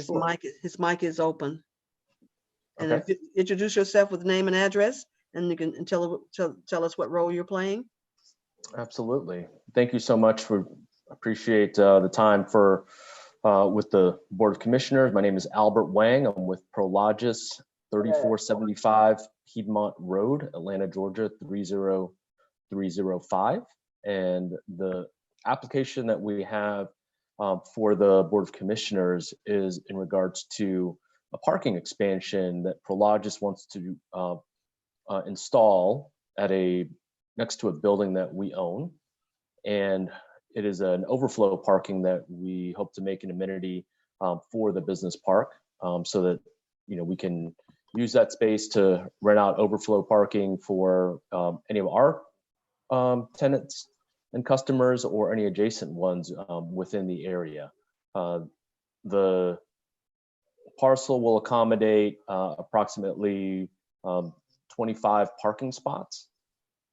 Sure. His mic is open. And Okay. if you introduce yourself with name and address, and you can tell us what role you're playing. Absolutely. Thank you so much. Appreciate the time for with the Board of Commissioners. My name is Albert Wang. I'm with Prologis, 3475 Piedmont Road, Atlanta, Georgia, 30305. And the application that we have for the Board of Commissioners is in regards to a parking expansion that Prologis wants to install at next to a building that we own. And it is an overflow parking that we hope to make an amenity for the business park, so that we can use that space to rent out overflow parking for any of our tenants and customers, or any adjacent ones within the area. The parcel will accommodate approximately 25 parking spots,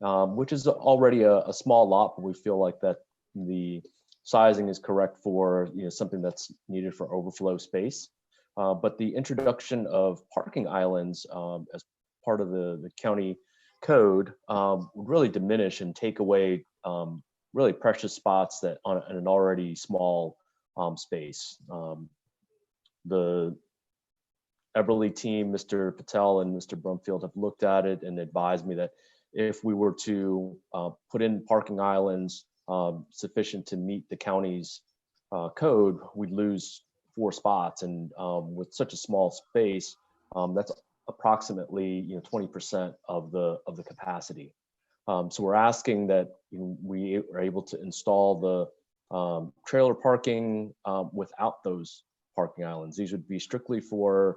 which is already a small lot, but we feel like that the sizing is correct for something that's needed for overflow space. But the introduction of parking islands as part of the county code would really diminish and take away really precious spots that on an already small space. The Eberly team, Mr. Patel and Mr. Brumfield, have looked at it and advised me that if we were to put in parking islands sufficient to meet the county's code, we'd lose 4 spots. And with such a small space, that's approximately 20% of the capacity. So we're asking that we are able to install the trailer parking without those parking islands. These would be strictly for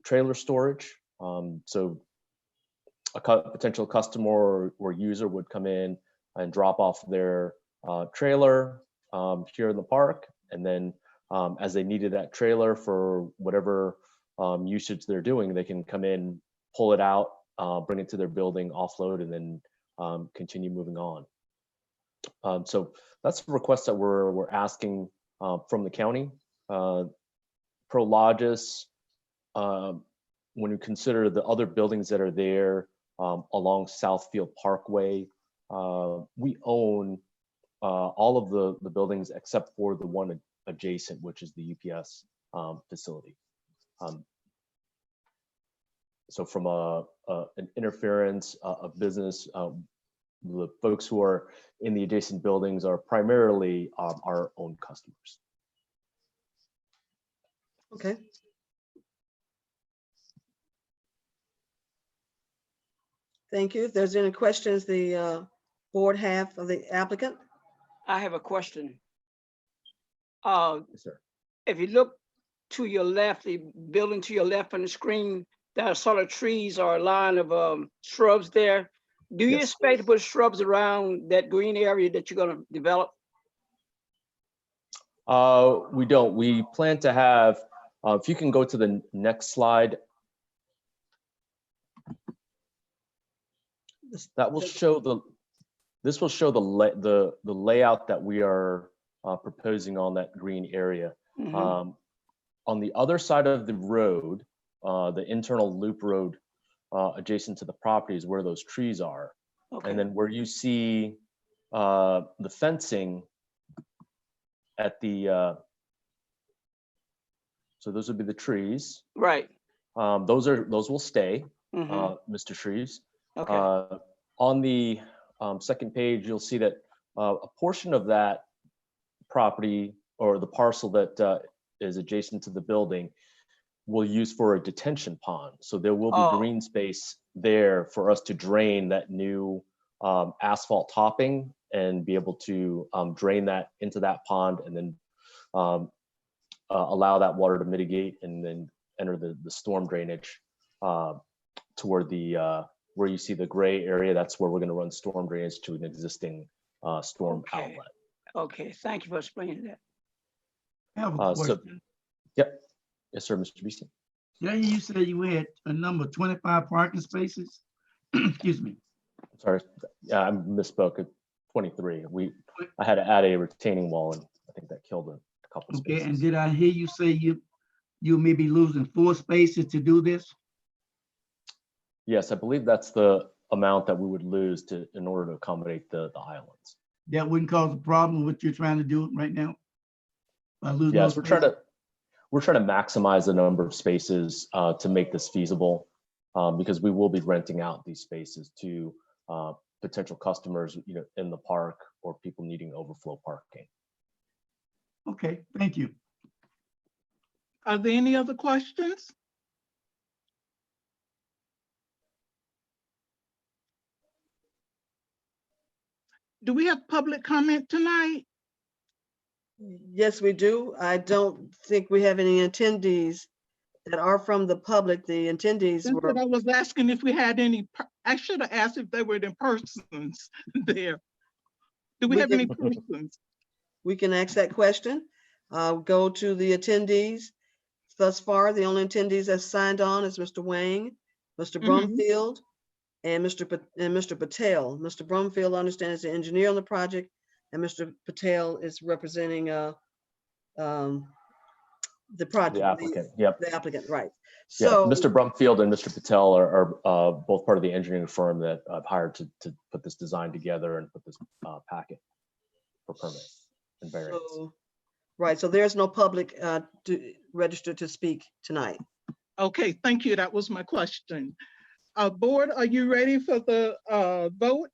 trailer storage. So a potential customer or user would come in and drop off their trailer here in the park, and then as they needed that trailer for whatever usage they're doing, they can come in, pull it out, bring it to their building, offload, and then continue moving on. So that's the request that we're asking from the county. Prologis, when you consider the other buildings that are there along Southfield Parkway, we own all of the buildings except for the one adjacent, which is the UPS facility. So from an interference of business, the folks who are in the adjacent buildings are primarily our own customers. Okay. Thank you. If there's any questions the board have of the applicant? I have a question. Yes, sir. If you look to your left, the building to your left on the screen, there are sort of trees or a line of shrubs there. Do you Yes. expect to put shrubs around that green area that you're going to develop? We don't. We plan to have, if you can go to the next slide, that will show this will show the layout that we are proposing on that green area. Mhm. On the other side of the road, the internal loop road adjacent to the property is where those trees are. Okay. And then where you see the fencing at the, so those would be the trees. Right. Those will stay, Mhm. Mr. Shreves. Okay. On the second page, you'll see that a portion of that property, or the parcel that is adjacent to the building, will use for a detention pond. So there will be green space there for us to drain that new asphalt topping and be able to drain that into that pond, and then allow that water to mitigate and then enter the storm drainage toward the where you see the gray area. That's where we're going to run storm drainage to an existing storm outlet. Okay. Thank you for explaining that. I have a question. Yep. Yes, sir, Mr. Beeson. Yeah, you said you had a number 25 parking spaces. Excuse me. Sorry, yeah, I misspoke. 23. I had to add a retaining wall, and I think that killed it. couple Okay, and spaces. did I hear you say you may be losing 4 spaces to do this? Yes, I believe that's the amount that we would lose in order to accommodate the islands. That wouldn't cause a problem with what you're trying to do right now? By losing Yes, those we're trying to maximize the number of spaces to make this feasible, because we will be renting out these spaces to potential customers, in the park or people needing overflow parking. Okay, thank you. Are there any other questions? Do we have public comment tonight? Yes, we do. I don't think we have any attendees that are from the public. The attendees That's were, what I was asking if we had any, I should have asked if they were in persons there. Do we We have any can- persons? we can ask that question. Go to the attendees. Thus far, the only attendees that signed on is Mr. Wang, Mr. Mhm. Brumfield, and Mr. Patel. Mr. Brumfield, I understand, is the engineer on the project, and Mr. Patel is representing the project. The applicant, yep. The applicant, right. Yeah, So, Mr. Brumfield and Mr. Patel are both part of the engineering firm that I've hired to put this design together and put this packet for permit and variance. right, so there's no public registered to speak tonight. Okay, thank you. That was my question. Board, are you ready for the vote?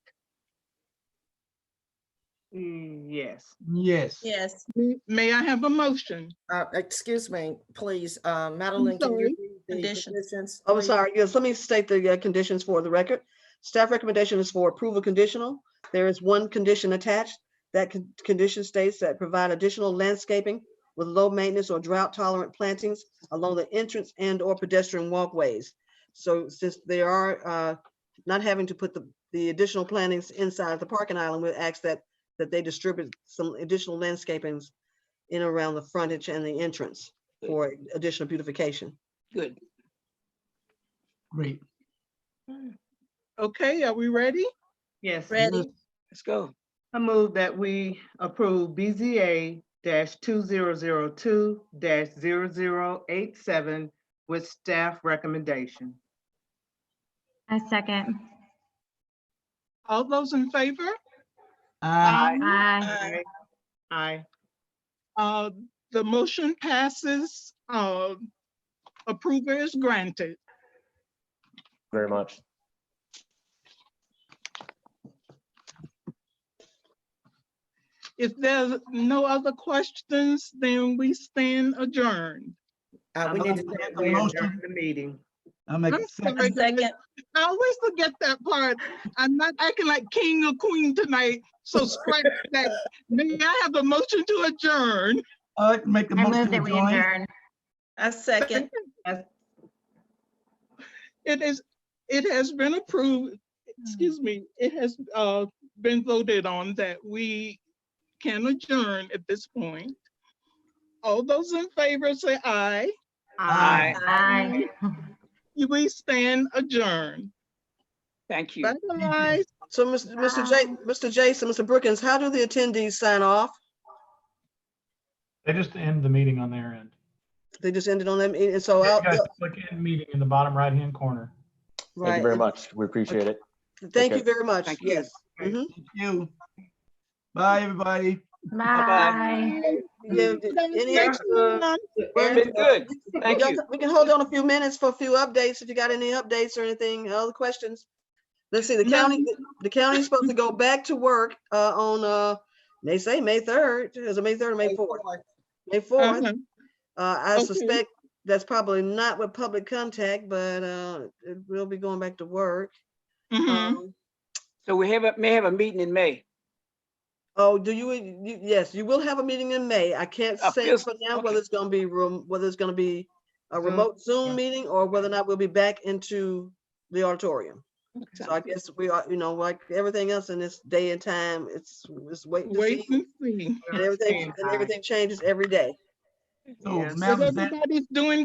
Yes. Yes. Yes, May I have a motion? Excuse me, please, Madeline, can sorry. you read the Conditions. conditions? I'm please? sorry, yes, let me state the conditions for the record. Staff recommendation is for approval conditional. There is one condition attached. That condition states that provide additional landscaping with low maintenance or drought tolerant plantings along the entrance and or pedestrian walkways. So since they are not having to put the additional plantings inside the parking island, we ask that they distribute some additional landscapings in around the frontage and the entrance for additional beautification. Good. Great. Okay, are we ready? Yes. ready. Let's go. I move that we approve BZA 2002 0087 with staff recommendation. I second. All those in favor? Aye. Aye. Aye. The motion passes. Approval is granted. Very much. If there's no other questions, then we stand adjourned. We need to I'll make say a we motion. adjourn the meeting. I'll make I'm a second. sorry, guys. Second, I always forget that part. I'm not acting like king or queen tonight, so scratch that. May I have a motion to adjourn? I'd like to make the I motion move to that we join. adjourn. a second. It has been approved, excuse me, it has been voted on that we can adjourn at this point. All those in favor say aye. Aye. Aye. We stand adjourned. Thank you. Bye-bye. So Mr. Jason, Mr. Brookins, how do the attendees sign off? They just end the meeting on their end. They just ended on them, and so You guys click end meeting in the bottom right-hand corner. Thank you right. very much. We appreciate it. Thank Okay. you very much. Thank you. Yes. Mhm. Thank you. Bye, everybody. Bye. Yeah, any extra? It's been good. Thank you. We can hold on a few minutes for a few updates, if you got any updates or anything, other questions. Let's see, the county is supposed to go back to work on, they say May 3rd, is it May 3rd or May 4th? May 4th. Uh-huh. I Okay. suspect that's probably not with public contact, but it will be going back to work. Mhm. So we may have a meeting in May. Oh, yes, you will have a meeting in May. I can't A say phys- for now okay. whether it's gonna be a remote Zoom meeting or whether or not we'll be back into the auditorium. So I guess we are, like everything else in this day and time, it's waiting to Wait see. and see. And everything changes every day. So, Yes. ma'am, Is is that everybody's doing